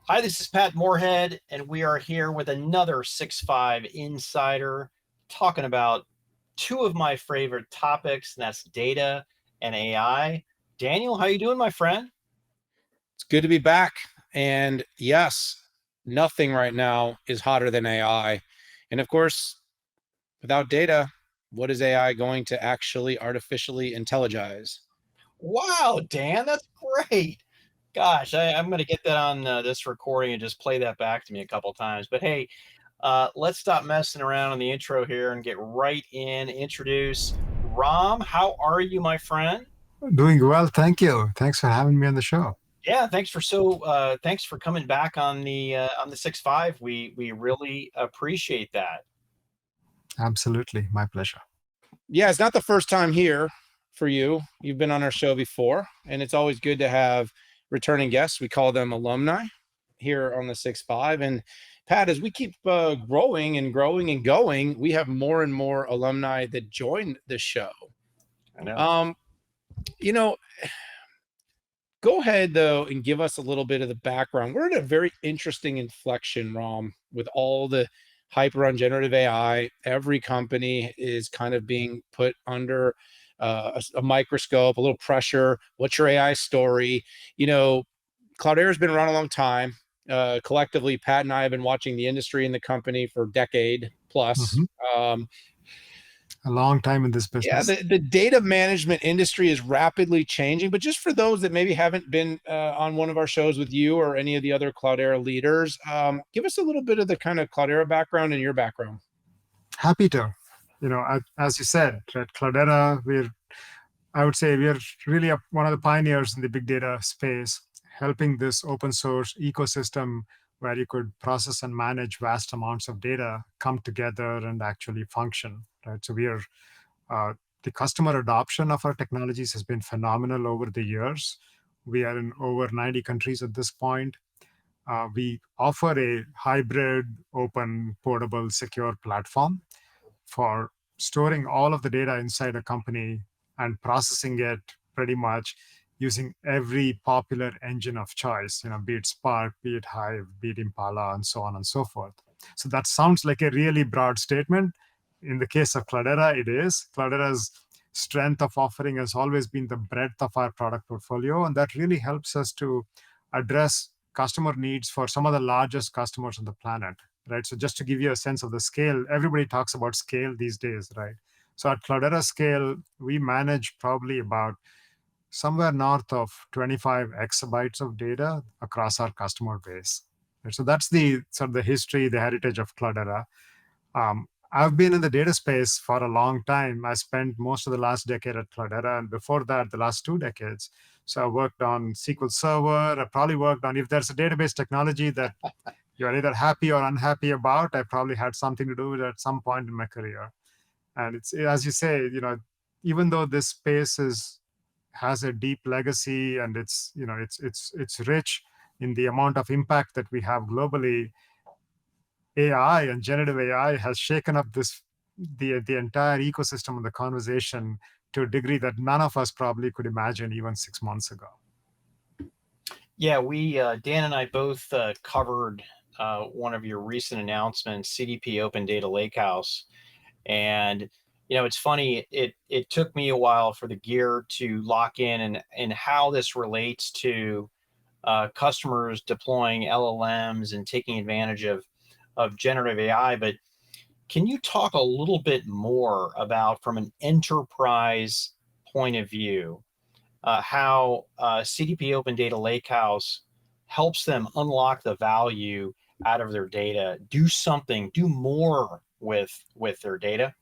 Hi, this is Pat Moorhead, and we are here with another 6.5 Insider talking about two of my favorite topics, and that's data and AI. Daniel, how you doing, my friend? It's good to be back. And yes, nothing right now is hotter than AI. And of course, without data, what is AI going to actually artificially intelligize? Wow, Dan, that's great. Gosh, I'm going to get that on this recording and just play that back to me a couple times. But hey, let's stop messing around in the intro here and get right in. Introduce Ram. How are you, my friend? Doing well, thank you. Thanks for having me on the show. Yeah, thanks for coming back on the 6.5. We really appreciate that. Absolutely, my pleasure. Yeah, it's not the first time here for you. You've been on our show before, and it's always good to have returning guests. We call them alumni here on the 6.5. And Pat, as we keep growing and growing and going, we have more and more alumni that join the show. I know. Um, you know, Go ahead though and give us a little bit of the background. We're at a very interesting inflection, Rom, with all the hype around generative AI. Every company is kind of being put under a microscope, a little pressure. What's your AI story? You know, Cloudera has been around a long time. Collectively, Pat and I have been watching the industry and the company for a decade plus. Mhm. Um, A long time in this yeah, business. the data management industry is rapidly changing, but just for those that maybe haven't been on one of our shows with you or any of the other Cloudera leaders, give us a little bit of the kind of Cloudera background and your background. Happy to. As you said, at Cloudera, I would say we're really one of the pioneers in the big data space, helping this open source ecosystem where you could process and manage vast amounts of data come together and actually function. Right. So uh, the customer adoption of our technologies has been phenomenal over the years. We are in over 90 countries at this point. We offer a hybrid, open, portable, secure platform for storing all of the data inside a company and processing it pretty much using every popular engine of choice, be it Spark, be it Hive, be it Impala, and so on and so forth. So that sounds like a really broad statement. In the case of Cloudera, it is. Cloudera's strength of offering has always been the breadth of our product portfolio, and that really helps us to address customer needs for some of the largest customers on the planet, right? So just to give you a sense of the scale, everybody talks about scale these days, right? So at Cloudera scale, we manage probably about somewhere north of 25 exabytes of data across our customer base. Right? So that's the sort of the history, the heritage of Cloudera. I've been in the data space for a long time. I spent most of the last decade at Cloudera, and before that, the last 2 decades. So I worked on SQL Server. I probably worked on, if there's a database technology that you're either happy or unhappy about, I probably had something to do with it at some point in my career. And it's, as you say, even though this space has a deep legacy and it's rich in the amount of impact that we have globally, AI and generative AI has shaken up the entire ecosystem of the conversation to a degree that none of us probably could imagine even 6 months ago. Yeah, we Dan and I both covered one of your recent announcements, CDP Open Data Lakehouse, and it's funny. It took me a while for the gear to lock in and how this relates to customers deploying LLMs and taking advantage of generative AI. But can you talk a little bit more about, from an enterprise point of view, how CDP Open Data Lakehouse helps them unlock the value out of their data, do more with their data?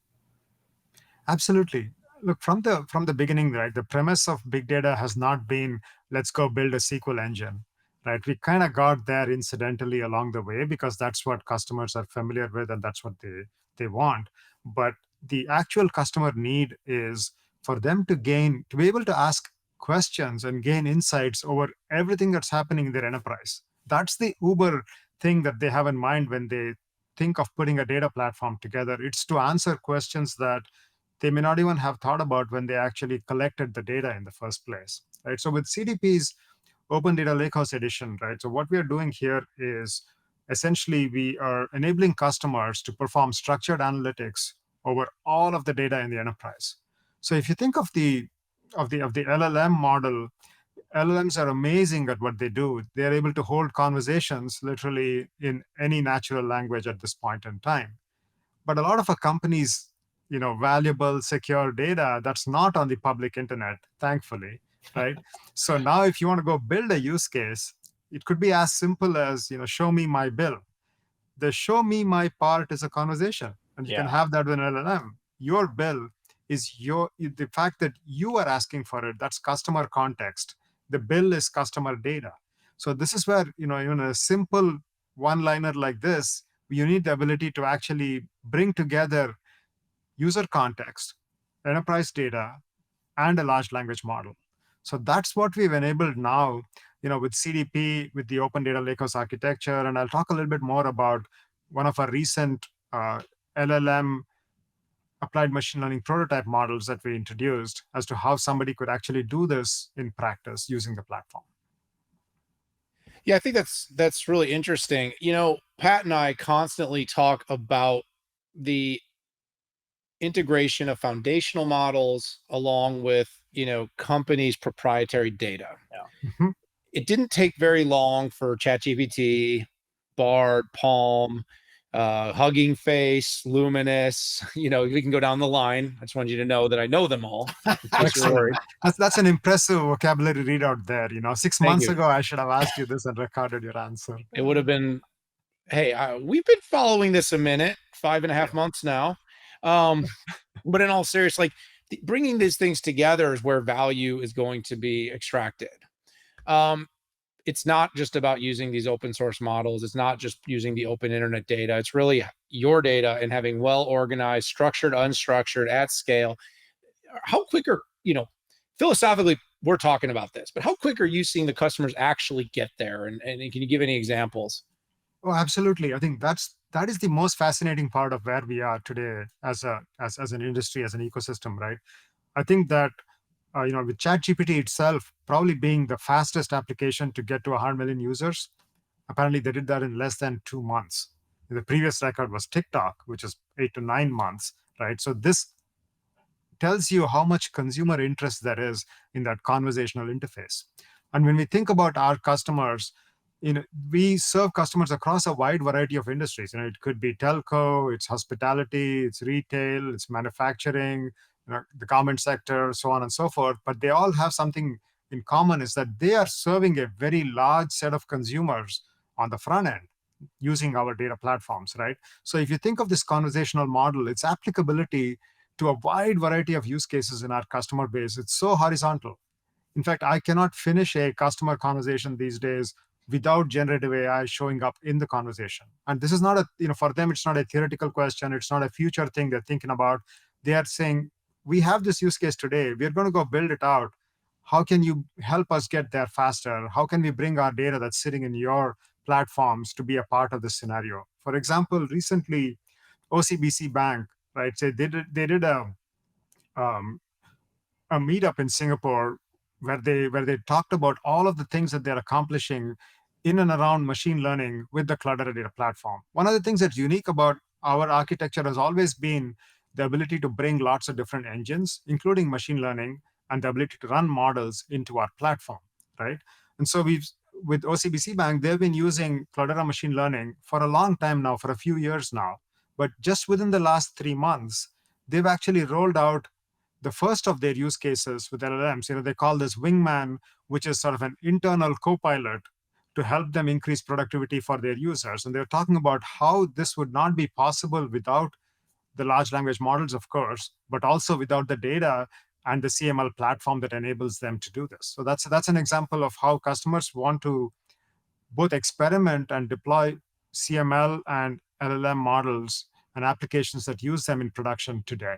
Absolutely. Look, from the beginning, right? The premise of big data has not been let's go build a SQL engine, right? We kind of got there incidentally along the way because that's what customers are familiar with and that's what they want. But the actual customer need is for them to be able to ask questions and gain insights over everything that's happening in their enterprise. That's the Uber thing that they have in mind when they think of putting a data platform together. It's to answer questions that they may not even have thought about when they actually collected the data in the first place, right? So with CDP's Open Data Lakehouse Edition, right? So what we are doing here is essentially we are enabling customers to perform structured analytics over all of the data in the enterprise. So if you think of the LLM model, LLMs are amazing at what they do. They're able to hold conversations literally in any natural language at this point in time. But a lot of a company's valuable, secure data that's not on the public internet, thankfully, right? So now if you want to go build a use case, it could be as simple as show me my bill. The show me my part is a conversation, and you can Yeah. have that with an LLM. Your bill is the fact that you are asking for it. That's customer context. The bill is customer data. So this is where even a simple one-liner like this, you need the ability to actually bring together user context, enterprise data, and a large language model. So that's what we've enabled now, with CDP, with the Open Data Lakehouse architecture. And I'll talk a little bit more about one of our recent LLM applied machine learning prototype models that we introduced as to how somebody could actually do this in practice using the platform. Yeah, I think that's really interesting. Pat and I constantly talk about the integration of foundational models along with, companies' proprietary data. Yeah. Mm-hmm. It didn't take very long for ChatGPT, Bard, Palm, Hugging Face, Luminous. We can go down the line. I just wanted you to know that I know them all. In case you're worried. That's an impressive vocabulary readout there. 6 Thank months you. ago, I should have asked you this and recorded your answer. It would have been, hey, we've been following this a minute, 5.5 months now. But in all seriousness, like bringing these things together is where value is going to be extracted. It's not just about using these open source models. It's not just using the open internet data. It's really your data and having well organized, structured, unstructured, at scale. How quick are, philosophically, we're talking about this, but how quick are you seeing the customers actually get there? And can you give any examples? Oh, absolutely. I think that is the most fascinating part of where we are today as an industry, as an ecosystem, right? I think that with ChatGPT itself probably being the fastest application to get to 100 million users, apparently they did that in less than 2 months. The previous record was TikTok, which is 8 to 9 months, right? So this tells you how much consumer interest there is in that conversational interface. And when we think about our customers, we serve customers across a wide variety of industries. It could be telco, it's hospitality, it's retail, it's manufacturing, the garment sector, so on and so forth. But they all have something in common, is that they are serving a very large set of consumers on the front end using our data platforms, right? So if you think of this conversational model, its applicability to a wide variety of use cases in our customer base, it's so horizontal. In fact, I cannot finish a customer conversation these days without generative AI showing up in the conversation. And this is not for them, it's not a theoretical question. It's not a future thing they're thinking about. They are saying, we have this use case today. We're going to go build it out. How can you help us get there faster? How can we bring our data that's sitting in your platforms to be a part of this scenario? For example, recently, OCBC Bank, right? So they did a meetup in Singapore where they talked about all of the things that they're accomplishing in and around machine learning with the Cloudera data platform. One of the things that's unique about our architecture has always been the ability to bring lots of different engines, including machine learning, and the ability to run models into our platform, right? And so with OCBC Bank, they've been using Cloudera machine learning for a long time now, for a few years now. But just within the last 3 months, they've actually rolled out the first of their use cases with LLMs. They call this Wingman, which is sort of an internal co-pilot to help them increase productivity for their users. And they're talking about how this would not be possible without the large language models, of course, but also without the data and the CML platform that enables them to do this. So that's an example of how customers want to both experiment and deploy CML and LLM models and applications that use them in production today.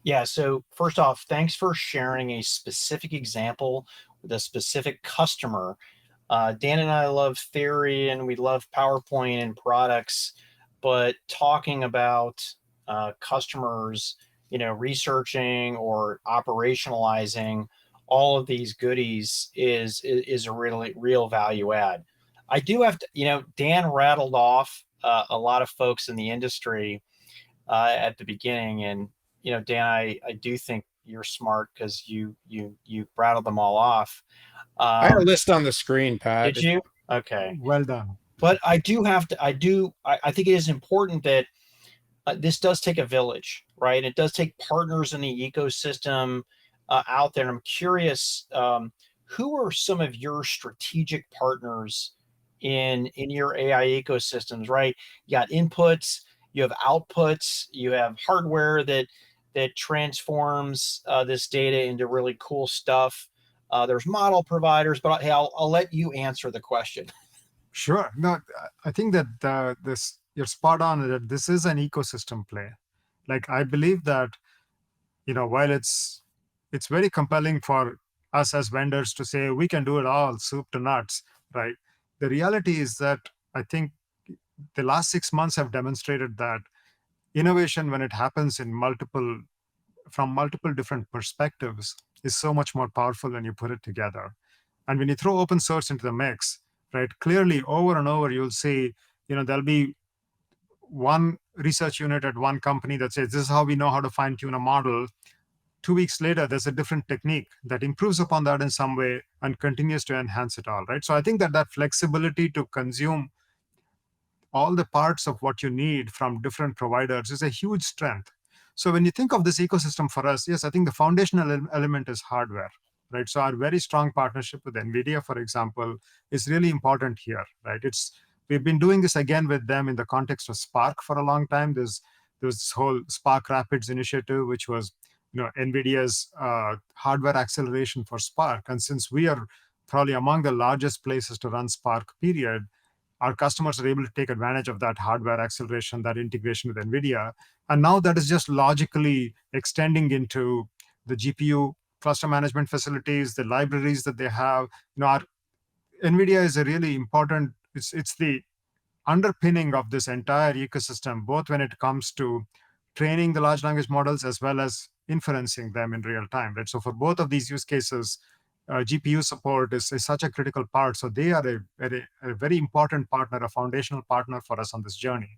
Yeah, so first off, thanks for sharing a specific example with a specific customer. Dan and I love theory and we love PowerPoint and products, but talking about customers, researching or operationalizing all of these goodies is a really real value add. I do have to, Dan rattled off a lot of folks in the industry at the beginning, and Dan, I do think you're smart because you rattled them all off. I had a Um, list on the screen, Pat. did you? Okay, Well done. but I do have to. I think it is important that this does take a village, right? It does take partners in the ecosystem out there. And I'm curious, who are some of your strategic partners in your AI ecosystems, right? You got inputs, you have outputs, you have hardware that transforms this data into really cool stuff. There's model providers, but hey, I'll let you answer the question. Sure. No, I think that this you're spot on that this is an ecosystem play. Like I believe that while it's very compelling for us as vendors to say we can do it all, soup to nuts, right? The reality is that I think the last 6 months have demonstrated that innovation, when it happens in from multiple different perspectives, is so much more powerful when you put it together. And when you throw open source into the mix, right, clearly over and over, you'll see, there'll be one research unit at one company that says, this is how we know how to fine tune a model. 2 weeks later, there's a different technique that improves upon that in some way and continues to enhance it all, right? So I think that that flexibility to consume all the parts of what you need from different providers is a huge strength. So when you think of this ecosystem for us, yes, I think the foundational element is hardware, right? So our very strong partnership with NVIDIA, for example, is really important here, right? We've been doing this again with them in the context of Spark for a long time. There was this whole Spark Rapids initiative, which was NVIDIA's hardware acceleration for Spark. And since we are probably among the largest places to run Spark, period, our customers are able to take advantage of that hardware acceleration, that integration with NVIDIA. And now that is just logically extending into the GPU cluster management facilities, the libraries that they have. Our NVIDIA is a really important, it's the underpinning of this entire ecosystem, both when it comes to training the large language models as well as inferencing them in real time, right? So for both of these use cases, GPU support is such a critical part. So they are a very important partner, a foundational partner for us on this journey.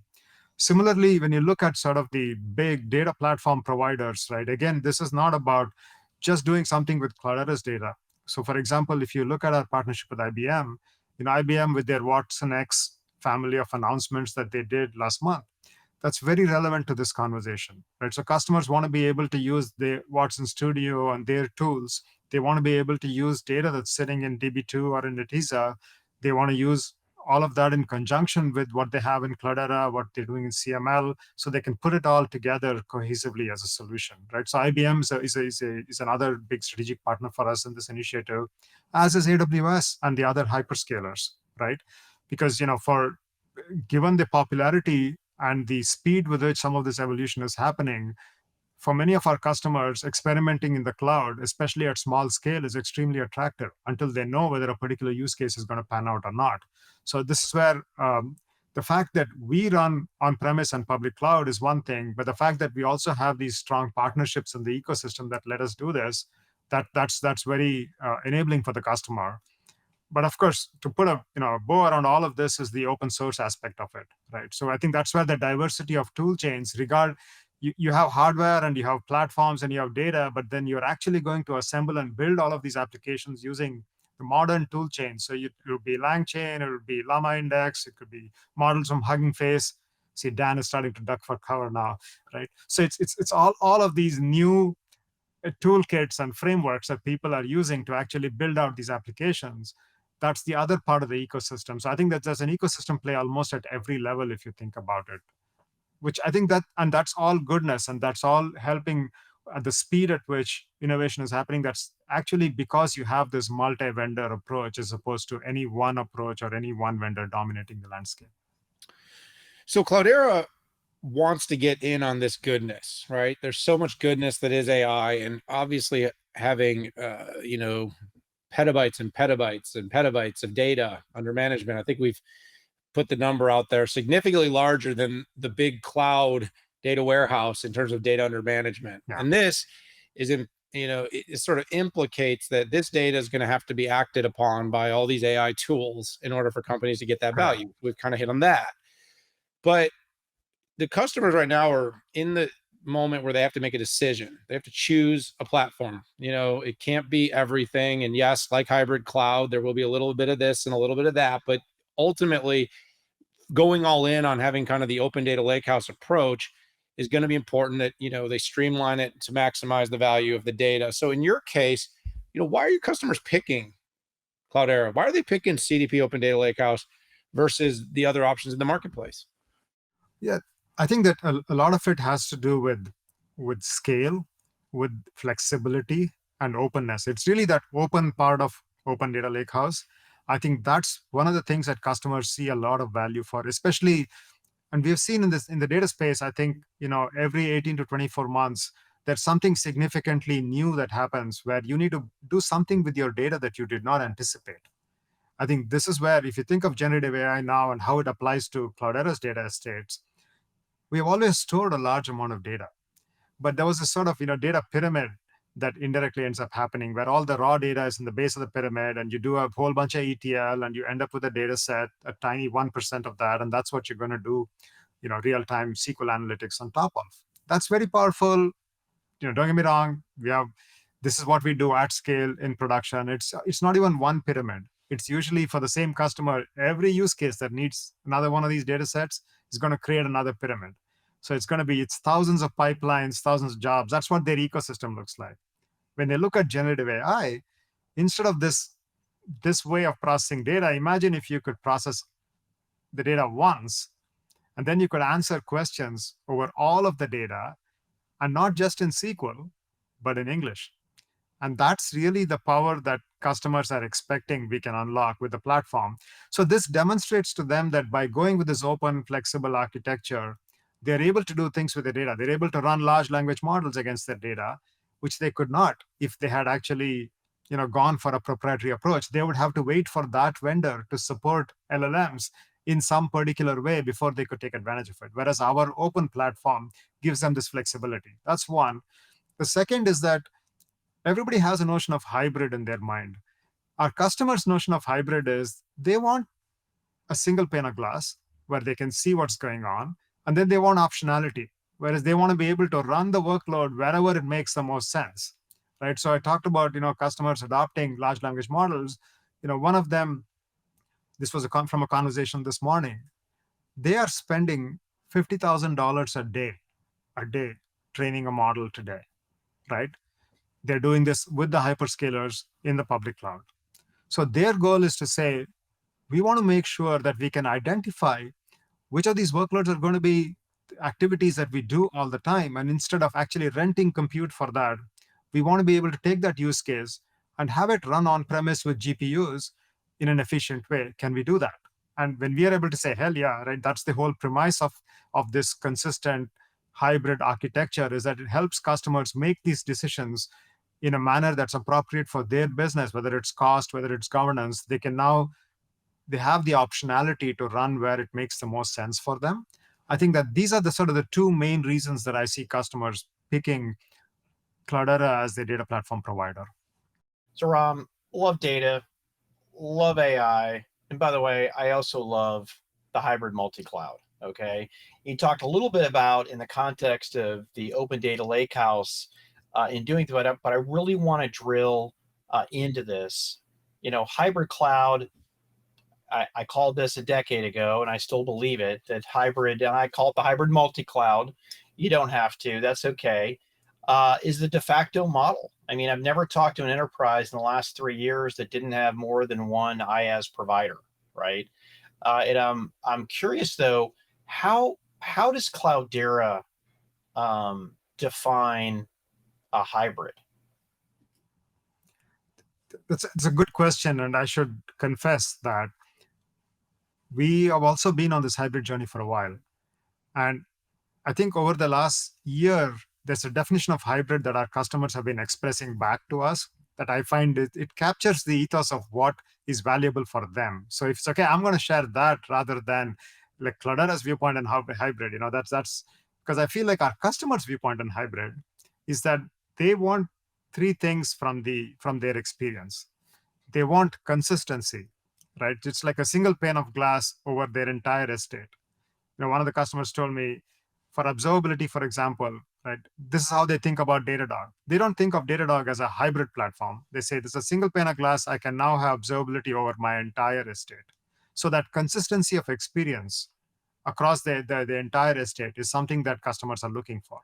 Similarly, when you look at sort of the big data platform providers, right? Again, this is not about just doing something with Cloudera's data. So for example, if you look at our partnership with IBM, IBM with their Watson X family of announcements that they did last month, that's very relevant to this conversation, right? So customers want to be able to use the Watson Studio and their tools. They want to be able to use data that's sitting in DB2 or in Netezza. They want to use all of that in conjunction with what they have in Cloudera, what they're doing in CML, so they can put it all together cohesively as a solution, right? So IBM is another big strategic partner for us in this initiative, as is AWS and the other hyperscalers, right? Because for given the popularity and the speed with which some of this evolution is happening, for many of our customers, experimenting in the cloud, especially at small scale, is extremely attractive until they know whether a particular use case is going to pan out or not. So this is where the fact that we run on-premise and public cloud is one thing, but the fact that we also have these strong partnerships in the ecosystem that let us do this, that's very enabling for the customer. But of course, to put a bow around all of this is the open source aspect of it, right? So I think that's where the diversity of tool chains, you have hardware and you have platforms and you have data, but then you're actually going to assemble and build all of these applications using the modern tool chain. So it will be LangChain, it will be Llama Index, it could be models from Hugging Face. See, Dan is starting to duck for cover now, right? So it's all of these new toolkits and frameworks that people are using to actually build out these applications. That's the other part of the ecosystem. So I think that there's an ecosystem play almost at every level if you think about it, which I think that's all goodness, and that's all helping at the speed at which innovation is happening. That's actually because you have this multi-vendor approach as opposed to any one approach or any one vendor dominating the landscape. So Cloudera wants to get in on this goodness, right? There's so much goodness that is AI, and obviously having petabytes and petabytes and petabytes of data under management. I think we've put the number out there significantly larger than the big cloud data warehouse in terms of data under management. Yeah. And this is it sort of implicates that this data is going to have to be acted upon by all these AI tools in order for companies to get that Correct. value. We've kind of hit on that. But the customers right now are in the moment where they have to make a decision. They have to choose a platform. It can't be everything. And yes, like hybrid cloud, there will be a little bit of this and a little bit of that. But ultimately, going all in on having kind of the open data lakehouse approach is going to be important, that they streamline it to maximize the value of the data. So in your case, why are your customers picking Cloudera? Why are they picking CDP open data lakehouse versus the other options in the marketplace? Yeah, I think that a lot of it has to do with scale, with flexibility and openness. It's really that open part of open data lakehouse. I think that's one of the things that customers see a lot of value for, especially, and we've seen in the data space, I think, every 18 to 24 months, there's something significantly new that happens where you need to do something with your data that you did not anticipate. I think this is where, if you think of generative AI now and how it applies to Cloudera's data estates, we have always stored a large amount of data. But there was a sort of data pyramid that indirectly ends up happening, where all the raw data is in the base of the pyramid, and you do a whole bunch of ETL, and you end up with a data set, a tiny 1% of that, and that's what you're going to do real-time SQL analytics on top of. That's very powerful. Don't get me wrong. This is what we do at scale in production. It's not even one pyramid. It's usually for the same customer. Every use case that needs another one of these data sets is going to create another pyramid. So it's thousands of pipelines, thousands of jobs. That's what their ecosystem looks like. When they look at generative AI, instead of this way of processing data, imagine if you could process the data once, and then you could answer questions over all of the data, and not just in SQL, but in English. And that's really the power that customers are expecting we can unlock with the platform. So this demonstrates to them that by going with this open, flexible architecture, they're able to do things with the data. They're able to run large language models against their data, which they could not if they had actually gone for a proprietary approach. They would have to wait for that vendor to support LLMs in some particular way before they could take advantage of it. Whereas our open platform gives them this flexibility. That's one. The second is that everybody has a notion of hybrid in their mind. Our customers' notion of hybrid is they want a single pane of glass where they can see what's going on, and then they want optionality, whereas they want to be able to run the workload wherever it makes the most sense, right? So I talked about customers adopting large language models. One of them, this was from a conversation this morning. They are spending $50,000 a day training a model today, right? They're doing this with the hyperscalers in the public cloud. So their goal is to say, we want to make sure that we can identify which of these workloads are going to be activities that we do all the time. And instead of actually renting compute for that, we want to be able to take that use case and have it run on premise with GPUs in an efficient way. Can we do that? And when we are able to say, hell yeah, right, that's the whole premise of this consistent hybrid architecture, is that it helps customers make these decisions in a manner that's appropriate for their business, whether it's cost, whether it's governance. They have the optionality to run where it makes the most sense for them. I think that these are the sort of the two main reasons that I see customers picking Cloudera as their data platform provider. So Ram, love data, love AI. And by the way, I also love the hybrid multi-cloud. Okay. You talked a little bit about in the context of the open data lakehouse in doing that, but I really want to drill into this. Hybrid cloud, I called this a decade ago, and I still believe it, that hybrid, and I call it the hybrid multi-cloud. You don't have to, that's okay, is the de facto model. I mean, I've never talked to an enterprise in the last 3 years that didn't have more than one IaaS provider, right? And I'm curious though, how does Cloudera define a hybrid? It's a good question, and I should confess that we have also been on this hybrid journey for a while. And I think over the last year, there's a definition of hybrid that our customers have been expressing back to us that I find it captures the ethos of what is valuable for them. So if it's okay, I'm going to share that rather than like Cloudera's viewpoint on how hybrid. That's because I feel like our customers' viewpoint on hybrid is that they want three things from their experience. They want consistency, right? It's like a single pane of glass over their entire estate. One of the customers told me, for observability, for example, right, this is how they think about Datadog. They don't think of Datadog as a hybrid platform. They say this is a single pane of glass. I can now have observability over my entire estate. So that consistency of experience across the entire estate is something that customers are looking for.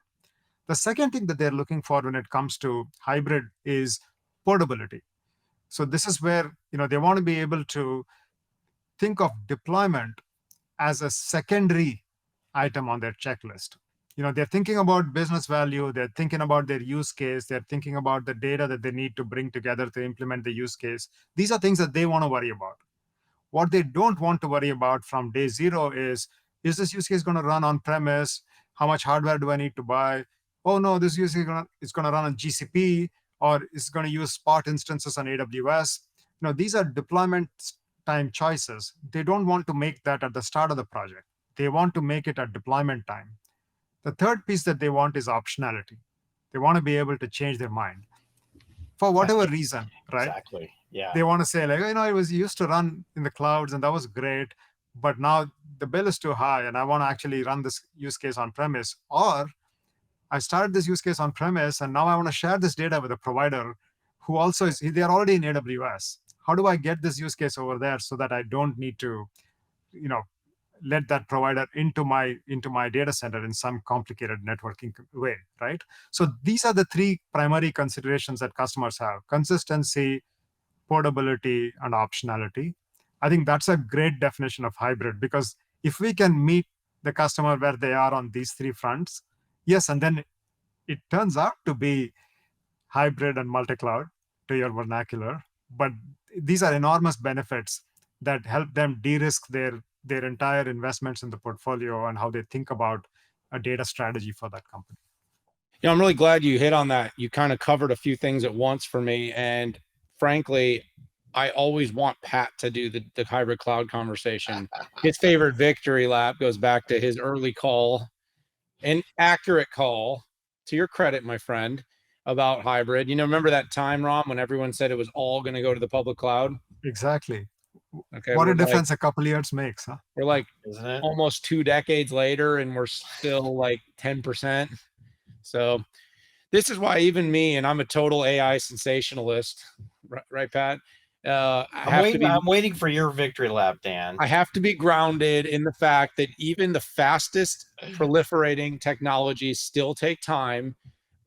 The second thing that they're looking for when it comes to hybrid is portability. So this is where they want to be able to think of deployment as a secondary item on their checklist. They're thinking about business value, they're thinking about their use case, they're thinking about the data that they need to bring together to implement the use case. These are things that they want to worry about. What they don't want to worry about from day zero is this use case going to run on premise? How much hardware do I need to buy? Oh no, this use case is going to run on GCP, or is going to use Spot instances on AWS. These are deployment time choices. They don't want to make that at the start of the project. They want to make it at deployment time. The third piece that they want is optionality. They want to be able to change their mind for whatever reason, right? Exactly. Yeah. They want to say, like, it was used to run in the clouds and that was great, but now the bill is too high and I want to actually run this use case on premise. Or I started this use case on premise and now I want to share this data with a provider who also they're already in AWS. How do I get this use case over there so that I don't need to, let that provider into my data center in some complicated networking way, right? So these are the three primary considerations that customers have: consistency, portability, and optionality. I think that's a great definition of hybrid, because if we can meet the customer where they are on these three fronts, yes, and then it turns out to be hybrid and multi-cloud to your vernacular. But these are enormous benefits that help them de-risk their entire investments in the portfolio and how they think about a data strategy for that company. I'm really glad you hit on that. You kind of covered a few things at once for me. And frankly, I always want Pat to do the hybrid cloud conversation. His favorite victory lap goes back to his early call, an accurate call, to your credit, my friend, about hybrid. Remember that time, Rom, when everyone said it was all going to go to the public cloud? Exactly. Okay. What a difference a couple years makes, huh? We're like Isn't it? almost 2 decades later, and we're still like 10%. So this is why even me, and I'm a total AI sensationalist, right, Pat? I'm waiting for your victory lap, Dan. I have to be grounded in the fact that even the fastest proliferating technologies still take time,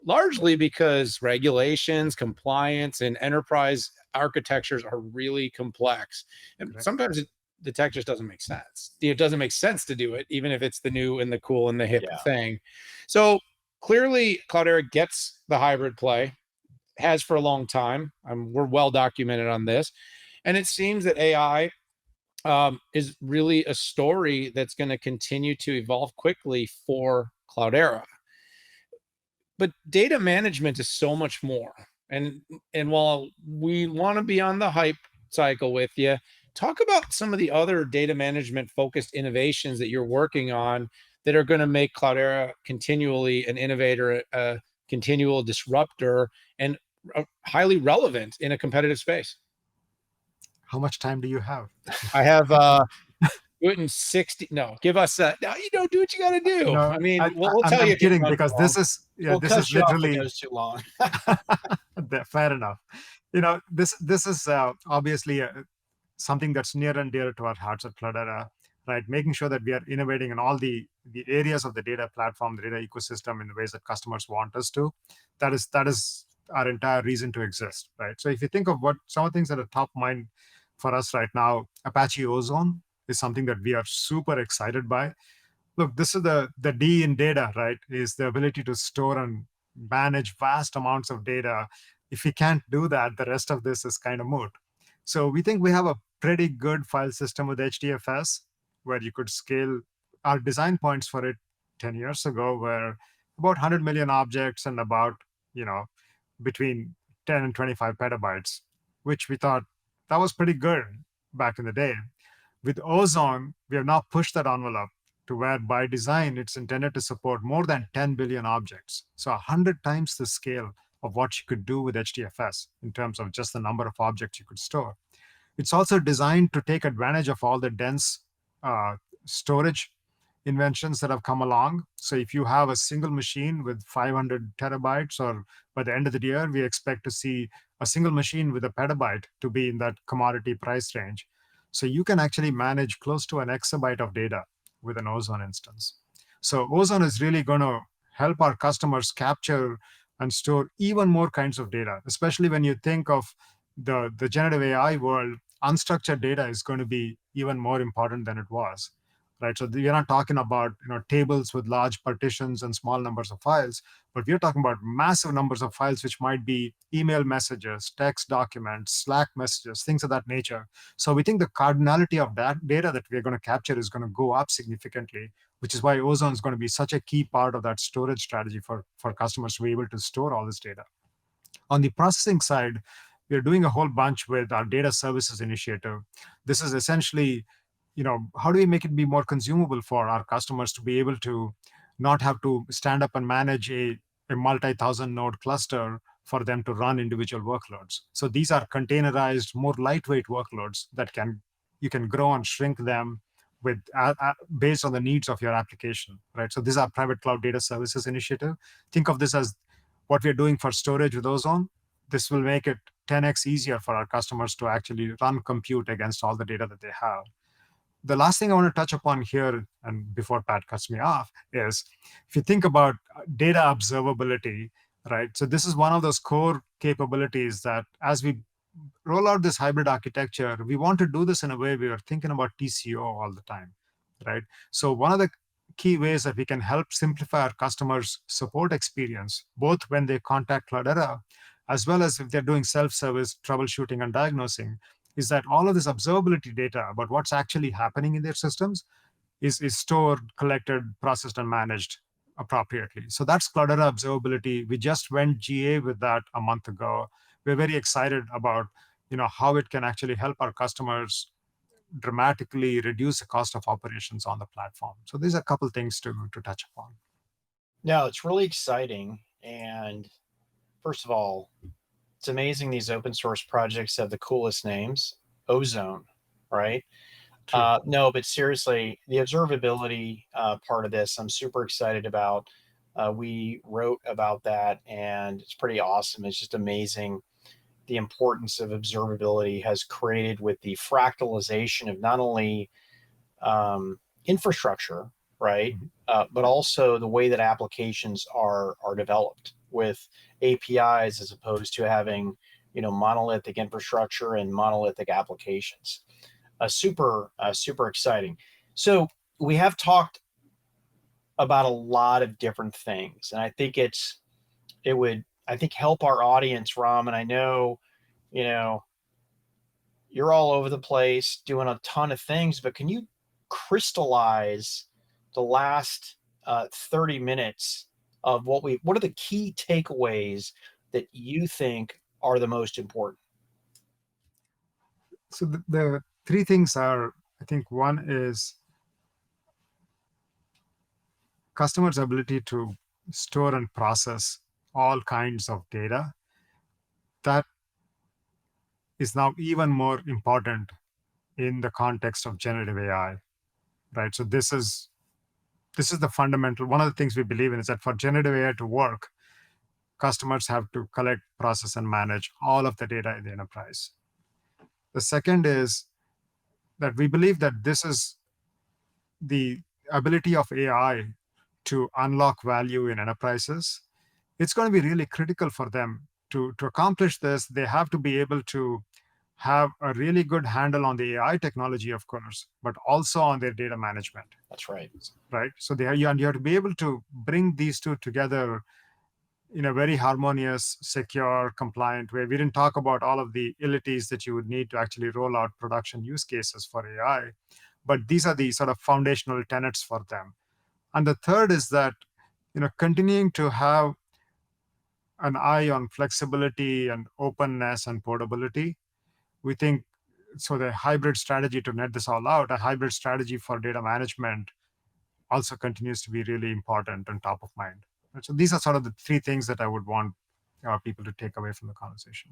largely because regulations, compliance, and enterprise architectures are really complex. And sometimes the tech just doesn't make sense. It doesn't make sense to do it, even if it's the new and the cool and the hip thing. So clearly, Cloudera gets the hybrid play, has for a long time. We're well documented on this. And it seems that AI is really a story that's going to continue to evolve quickly for Cloudera. But data management is so much more. And while we want to be on the hype cycle with you, talk about some of the other data management focused innovations that you're working on that are going to make Cloudera continually an innovator, a continual disruptor, and highly relevant in a competitive space. How much time do you have? I have in 60. No, give us do what you got to do. No, I mean, we'll tell I'm you. kidding, because this is this is literally too long. fair enough. This is obviously something that's near and dear to our hearts at Cloudera, right? Making sure that we are innovating in all the areas of the data platform, the data ecosystem, in the ways that customers want us to. That is our entire reason to exist, right? So if you think of what some of the things that are top of mind for us right now, Apache Ozone is something that we are super excited by. Look, this is the D in data, right? Is the ability to store and manage vast amounts of data. If we can't do that, the rest of this is kind of moot. So we think we have a pretty good file system with HDFS, where you could scale. Our design points for it 10 years ago were about 100 million objects and about, between 10 and 25 petabytes, which we thought that was pretty good back in the day. With Ozone, we have now pushed that envelope to where by design, it's intended to support more than 10 billion objects. So 100 times the scale of what you could do with HDFS in terms of just the number of objects you could store. It's also designed to take advantage of all the dense uh, storage inventions that have come along. So if you have a single machine with 500 terabytes, or by the end of the year, we expect to see a single machine with a petabyte to be in that commodity price range. So you can actually manage close to an exabyte of data with an Ozone instance. So Ozone is really going to help our customers capture and store even more kinds of data, especially when you think of the generative AI world. Unstructured data is going to be even more important than it was, right? So we're not talking about tables with large partitions and small numbers of files, but we're talking about massive numbers of files, which might be email messages, text documents, Slack messages, things of that nature. So we think the cardinality of that data that we're going to capture is going to go up significantly, which is why Ozone is going to be such a key part of that storage strategy for customers to be able to store all this data. On the processing side, we're doing a whole bunch with our data services initiative. This is essentially, how do we make it be more consumable for our customers to be able to not have to stand up and manage a multi-thousand node cluster for them to run individual workloads. So these are containerized, more lightweight workloads that you can grow and shrink them with based on the needs of your application, right? So this is our private cloud data services initiative. Think of this as what we're doing for storage with Ozone. This will make it 10x easier for our customers to actually run compute against all the data that they have. The last thing I want to touch upon here, and before Pat cuts me off, is if you think about data observability, right? So this is one of those core capabilities that as we roll out this hybrid architecture, we want to do this in a way we are thinking about TCO all the time, right? So one of the key ways that we can help simplify our customers' support experience, both when they contact Cloudera, as well as if they're doing self-service troubleshooting and diagnosing, is that all of this observability data about what's actually happening in their systems is stored, collected, processed, and managed appropriately. So that's Cloudera observability. We just went GA with that a month ago. We're very excited about how it can actually help our customers dramatically reduce the cost of operations on the platform. So these are a couple things to touch upon. No, it's really exciting. And first of all, it's amazing these open source projects have the coolest names. Ozone, right? No, but seriously, the observability part of this, I'm super excited about. We wrote about that, and it's pretty awesome. It's just amazing the importance of observability has created with the fractalization of not only infrastructure, right, but also the way that applications are developed with APIs as opposed to having monolithic infrastructure and monolithic applications. Super exciting. So we have talked about a lot of different things, and I think it would help our audience, Ram. And I know you're all over the place doing a ton of things, but can you crystallize the last 30 minutes of what are the key takeaways that you think are the most important? So the three things are, I think one is customers' ability to store and process all kinds of data. That is now even more important in the context of generative AI, right? So this is the fundamental. One of the things we believe in is that for generative AI to work, customers have to collect, process, and manage all of the data in the enterprise. The second is that we believe that this is the ability of AI to unlock value in enterprises. It's going to be really critical for them to accomplish this. They have to be able to have a really good handle on the AI technology, of course, but also on their data management. That's right. Right. So you have to be able to bring these two together in a very harmonious, secure, compliant way. We didn't talk about all of the illities that you would need to actually roll out production use cases for AI, but these are the sort of foundational tenets for them. And the third is that continuing to have an eye on flexibility and openness and portability. We think so the hybrid strategy, to net this all out, a hybrid strategy for data management also continues to be really important and top of mind. So these are sort of the three things that I would want people to take away from the conversation.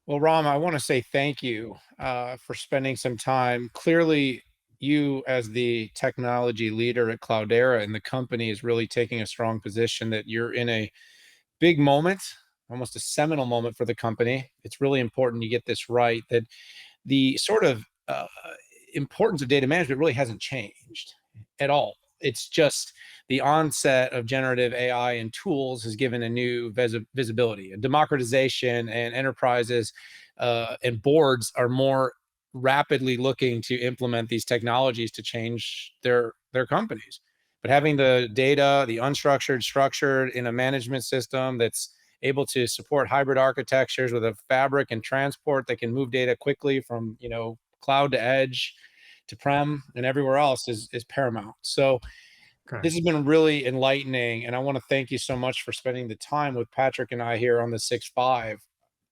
Well, Ram, I want to say thank you for spending some time. Clearly, you as the technology leader at Cloudera and the company is really taking a strong position that you're in a big moment, almost a seminal moment for the company. It's really important you get this right, that the sort of importance of data management really hasn't changed at all. It's just the onset of generative AI and tools has given a new visibility, a democratization, and enterprises and boards are more rapidly looking to implement these technologies to change their companies. But having the data, the unstructured, structured in a management system that's able to support hybrid architectures with a fabric and transport that can move data quickly from cloud to edge to prem and everywhere else is paramount. So this has been really enlightening, and I want to thank you so much for spending the time with Patrick and I here on the 6.5.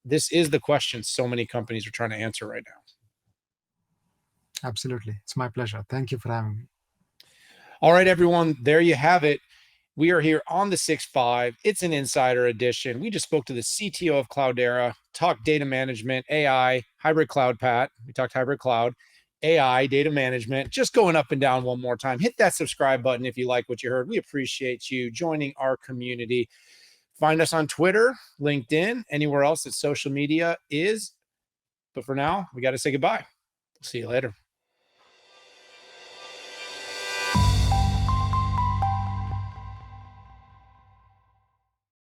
This is the question so many companies are trying to answer right now. Absolutely. It's my pleasure. Thank you for having me. All right, everyone, there you have it. We are here on the 6.5. It's an insider edition. We just spoke to the CTO of Cloudera, talked data management, AI, hybrid cloud, Pat. We talked hybrid cloud, AI, data management, just going up and down one more time. Hit that subscribe button if you like what you heard. We appreciate you joining our community. Find us on Twitter, LinkedIn, anywhere else that social media is. But for now, we got to say goodbye. We'll see you later.